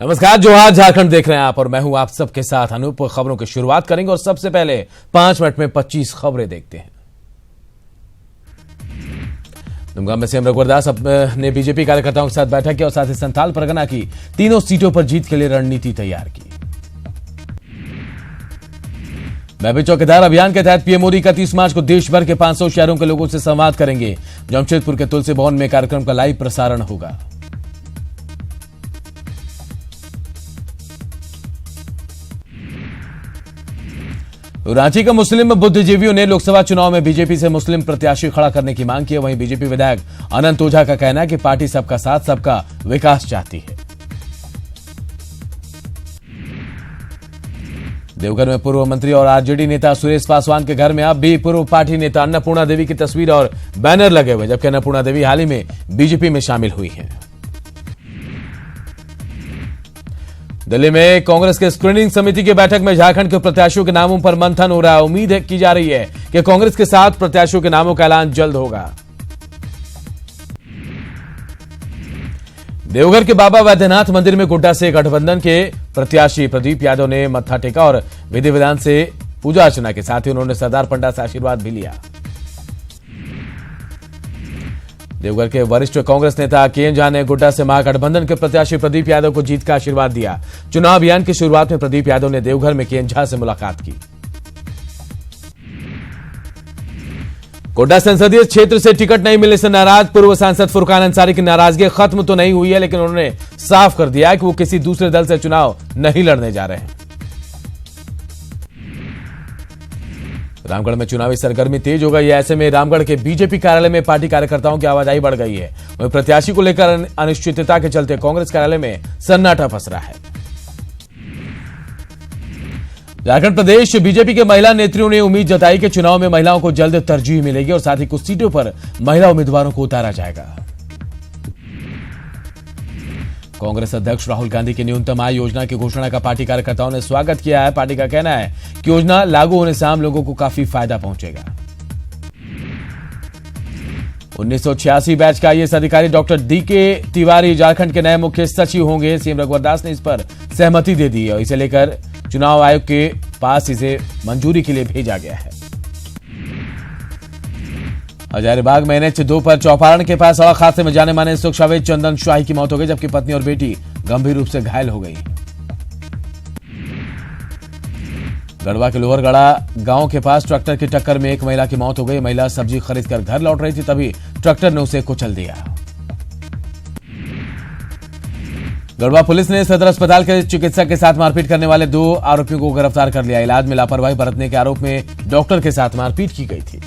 नमस्कार, जोहार झारखंड देख रहे हैं आप और मैं हूं आप सबके साथ अनूप। खबरों की शुरुआत करेंगे और सबसे पहले 5 मिनट में 25 खबरें देखते हैं। दुमका में सीएम रघुवरदास ने बीजेपी कार्यकर्ताओं के साथ बैठक की और साथ ही संथाल परगना की तीनों सीटों पर जीत के लिए रणनीति तैयार की। मैं भी चौकीदार अभियान के तहत पीएम मोदी 31 मार्च को देश भर के 500 शहरों के लोगों से संवाद करेंगे। जमशेदपुर के तुलसी भवन में कार्यक्रम का लाइव प्रसारण होगा। रांची के मुस्लिम बुद्धिजीवियों ने लोकसभा चुनाव में बीजेपी से मुस्लिम प्रत्याशी खड़ा करने की मांग की है। वहीं बीजेपी विधायक अनंत ओझा का कहना है कि पार्टी सबका साथ सबका विकास चाहती है। देवघर में पूर्व मंत्री और आरजेडी नेता सुरेश पासवान के घर में अब भी पूर्व पार्टी नेता अन्नपूर्णा देवी की तस्वीर और बैनर लगे हुए, जबकि अन्नपूर्णा देवी हाल ही में बीजेपी में शामिल हुई हैं। दिल्ली में कांग्रेस के स्क्रीनिंग समिति की बैठक में झारखंड के प्रत्याशियों के नामों पर मंथन हो रहा है। उम्मीद की जा रही है कि कांग्रेस के 7 प्रत्याशियों के नामों का ऐलान जल्द होगा। देवघर के बाबा वैद्यनाथ मंदिर में गोड्डा से गठबंधन के प्रत्याशी प्रदीप यादव ने मत्था टेका और विधि विधान से पूजा अर्चना के साथ ही उन्होंने सरदार पंडा से आशीर्वाद भी लिया। देवघर के वरिष्ठ कांग्रेस नेता केएन झा ने गोड्डा से महागठबंधन के प्रत्याशी प्रदीप यादव को जीत का आशीर्वाद दिया। चुनाव अभियान की शुरुआत में प्रदीप यादव ने देवघर में केएन झा से मुलाकात की। गोड्डा संसदीय क्षेत्र से टिकट नहीं मिलने से नाराज पूर्व सांसद फुरकान अंसारी की नाराजगी खत्म तो नहीं हुई है, लेकिन उन्होंने साफ कर दिया कि वो किसी दूसरे दल से चुनाव नहीं लड़ने जा रहे हैं। रामगढ़ में चुनावी सरगर्मी तेज हो गई है। ऐसे में रामगढ़ के बीजेपी कार्यालय में पार्टी कार्यकर्ताओं की आवाजाही बढ़ गई है। वहीं प्रत्याशी को लेकर अनिश्चितता के चलते कांग्रेस कार्यालय में सन्नाटा फंस रहा है। झारखंड प्रदेश बीजेपी के महिला नेत्रियों ने उम्मीद जताई कि चुनाव में महिलाओं को जल्द तरजीह मिलेगी और साथ ही कुछ सीटों पर महिला उम्मीदवारों को उतारा जाएगा। कांग्रेस अध्यक्ष राहुल गांधी की न्यूनतम आय योजना की घोषणा का पार्टी कार्यकर्ताओं ने स्वागत किया है। पार्टी का कहना है कि योजना लागू होने से आम लोगों को काफी फायदा पहुंचेगा। 1986 बैच का आईएएस अधिकारी डॉक्टर डीके तिवारी झारखंड के नए मुख्य सचिव होंगे। सीएम रघुवरदास ने इस पर सहमति दे दी और इसे लेकर चुनाव आयोग के पास इसे मंजूरी के लिए भेजा गया है। हजारीबाग में NH2 पर चौपारण के पास सड़क हादसे में जाने माने सुखशावेद चंदन शाही की मौत हो गई, जबकि पत्नी और बेटी गंभीर रूप से घायल हो गई। गढ़वा के लोहरगढ़ा गांव के पास ट्रैक्टर की टक्कर में एक महिला की मौत हो गई। महिला सब्जी खरीदकर घर लौट रही थी, तभी ट्रैक्टर ने उसे कुचल दिया। गढ़वा पुलिस ने सदर अस्पताल के चिकित्सक के साथ मारपीट करने वाले 2 आरोपियों को गिरफ्तार कर लिया। इलाज में लापरवाही बरतने के आरोप में डॉक्टर के साथ मारपीट की गई थी।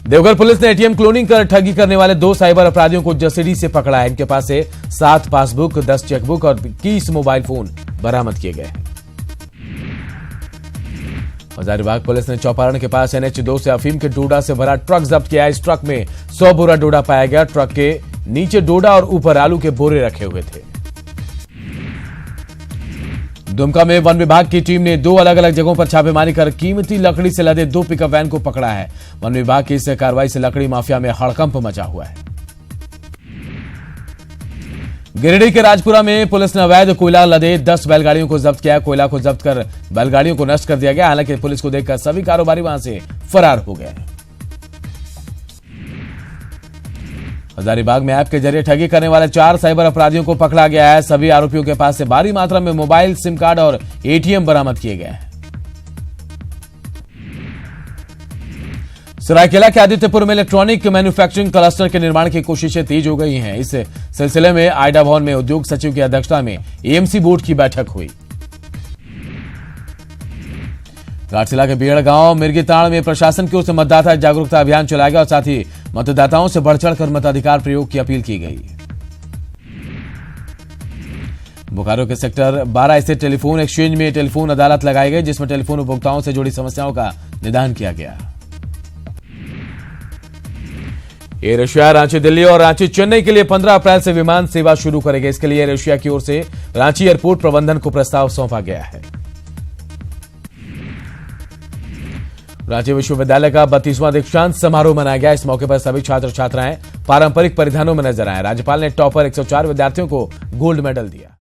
देवघर पुलिस ने एटीएम क्लोनिंग कर ठगी करने वाले 2 साइबर अपराधियों को जसीडीह से पकड़ा है। इनके पास से 7 पासबुक, 10 चेकबुक और 21 मोबाइल फोन बरामद किए गए हैं। हजारीबाग पुलिस ने चौपारण के पास NH2 से अफीम के डोडा से भरा ट्रक जब्त किया। इस ट्रक में 100 बोरा डोडा पाया गया। ट्रक के नीचे डोडा और ऊपर आलू के बोरे रखे हुए थे। दुमका में वन विभाग की टीम ने 2 अलग अलग जगहों पर छापेमारी कर कीमती लकड़ी से लदे 2 पिकअप वैन को पकड़ा है। वन विभाग की इस कार्रवाई से लकड़ी माफिया में हड़कंप मचा हुआ है। गिरिडीह के राजपुरा में पुलिस ने अवैध कोयला लदे 10 बैलगाड़ियों को जब्त किया। कोयला को जब्त कर बैलगाड़ियों को नष्ट कर दिया गया। हालांकि पुलिस को देखकर सभी कारोबारी वहां से फरार हो गए। हजारीबाग में ऐप के जरिए ठगी करने वाले 4 साइबर अपराधियों को पकड़ा गया है। सभी आरोपियों के पास से भारी मात्रा में मोबाइल, सिम कार्ड और एटीएम बरामद किए गए हैं। सरायकेला के आदित्यपुर में इलेक्ट्रॉनिक मैन्युफैक्चरिंग क्लस्टर के निर्माण की कोशिशें तेज हो गई हैं। इस सिलसिले में आइडा भवन में उद्योग सचिव की अध्यक्षता में एएमसी बोर्ड की बैठक हुई। घाटशिला के बीड़ गांव मिर्गीताड़ में प्रशासन की ओर से मतदाता जागरूकता अभियान चलाया गया और साथ ही मतदाताओं से बढ़ चढ़कर मताधिकार प्रयोग की अपील की गई। बोकारो के सेक्टर 12 स्थित टेलीफोन एक्सचेंज में टेलीफोन अदालत लगाई गई, जिसमें टेलीफोन उपभोक्ताओं से जुड़ी समस्याओं का निदान किया गया। एयर एशिया रांची दिल्ली और रांची चेन्नई के लिए 15 अप्रैल से विमान सेवा शुरू करेगी। इसके लिए एयर एशिया की ओर से रांची एयरपोर्ट प्रबंधन को प्रस्ताव सौंपा गया है। रांची विश्वविद्यालय का 32वां दीक्षांत समारोह मनाया गया। इस मौके पर सभी छात्र छात्राएं पारंपरिक परिधानों में नजर आए। राज्यपाल ने टॉपर 104 विद्यार्थियों को गोल्ड मेडल दिया।